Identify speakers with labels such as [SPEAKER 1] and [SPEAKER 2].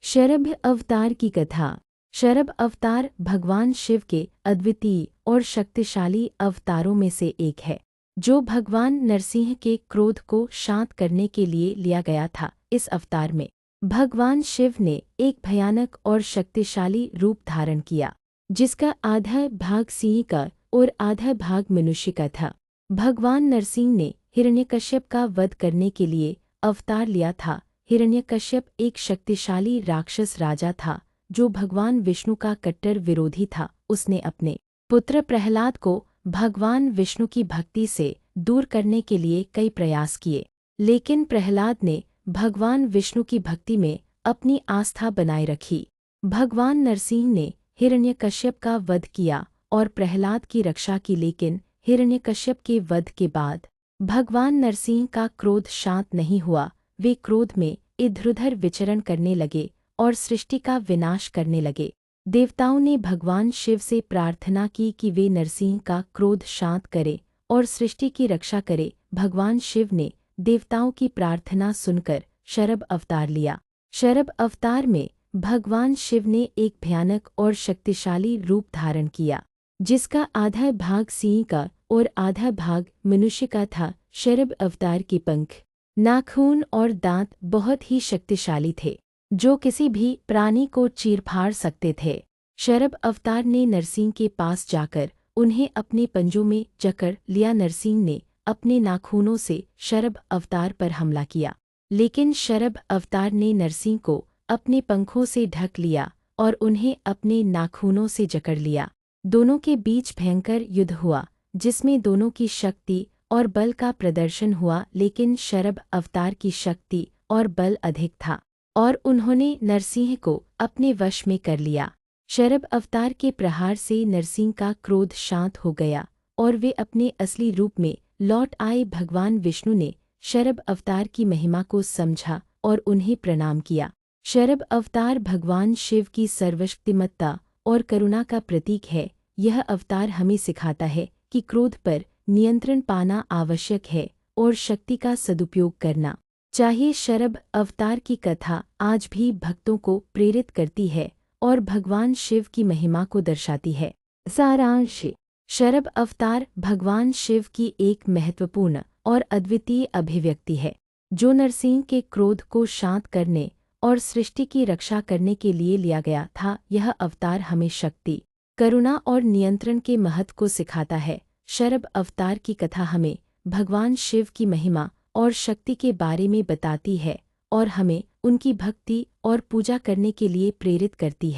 [SPEAKER 1] शरभ अवतार की कथा। शरभ अवतार भगवान शिव के अद्वितीय और शक्तिशाली अवतारों में से एक है, जो भगवान नरसिंह के क्रोध को शांत करने के लिए लिया गया था। इस अवतार में भगवान शिव ने एक भयानक और शक्तिशाली रूप धारण किया, जिसका आधा भाग सिंह का और आधा भाग मनुष्य का था। भगवान नरसिंह ने हिरण्यकश्यप का वध करने के लिए अवतार लिया था। हिरण्यकश्यप एक शक्तिशाली राक्षस राजा था, जो भगवान विष्णु का कट्टर विरोधी था। उसने अपने पुत्र प्रहलाद को भगवान विष्णु की भक्ति से दूर करने के लिए कई प्रयास किए, लेकिन प्रहलाद ने भगवान विष्णु की भक्ति में अपनी आस्था बनाए रखी। भगवान नरसिंह ने हिरण्यकश्यप का वध किया और प्रहलाद की रक्षा की, लेकिन हिरण्यकश्यप के वध के बाद भगवान नरसिंह का क्रोध शांत नहीं हुआ। वे क्रोध में इधर-उधर विचरण करने लगे और सृष्टि का विनाश करने लगे। देवताओं ने भगवान शिव से प्रार्थना की कि वे नरसिंह का क्रोध शांत करे और सृष्टि की रक्षा करे। भगवान शिव ने देवताओं की प्रार्थना सुनकर शरभ अवतार लिया। शरभ अवतार में भगवान शिव ने एक भयानक और शक्तिशाली रूप धारण किया, जिसका आधा भाग सिंह का और आधा भाग मनुष्य का था। शरभ अवतार के पंख, नाखून और दांत बहुत ही शक्तिशाली थे, जो किसी भी प्राणी को चीर-फाड़ सकते थे। शरभ अवतार ने नरसिंह के पास जाकर उन्हें अपने पंजों में जकड़ लिया। नरसिंह ने अपने नाखूनों से शरभ अवतार पर हमला किया, लेकिन शरभ अवतार ने नरसिंह को अपने पंखों से ढक लिया और उन्हें अपने नाखूनों से जकड़ लिया। दोनों के बीच भयंकर युद्ध हुआ, जिसमें दोनों की शक्ति और बल का प्रदर्शन हुआ, लेकिन शरभ अवतार की शक्ति और बल अधिक था और उन्होंने नरसिंह को अपने वश में कर लिया। शरभ अवतार के प्रहार से नरसिंह का क्रोध शांत हो गया और वे अपने असली रूप में लौट आए। भगवान विष्णु ने शरभ अवतार की महिमा को समझा और उन्हें प्रणाम किया। शरभ अवतार भगवान शिव की सर्वशक्तिमत्ता और करुणा का प्रतीक है। यह अवतार हमें सिखाता है कि क्रोध पर नियंत्रण पाना आवश्यक है और शक्ति का सदुपयोग करना चाहिए। शरभ अवतार की कथा आज भी भक्तों को प्रेरित करती है और भगवान शिव की महिमा को दर्शाती है। सारांश: शरभ अवतार भगवान शिव की एक महत्वपूर्ण और अद्वितीय अभिव्यक्ति है, जो नरसिंह के क्रोध को शांत करने और सृष्टि की रक्षा करने के लिए लिया गया था। यह अवतार हमें शक्ति, करुणा और नियंत्रण के महत्व को सिखाता है। शरभ अवतार की कथा हमें भगवान शिव की महिमा और शक्ति के बारे में बताती है और हमें उनकी भक्ति और पूजा करने के लिए प्रेरित करती है।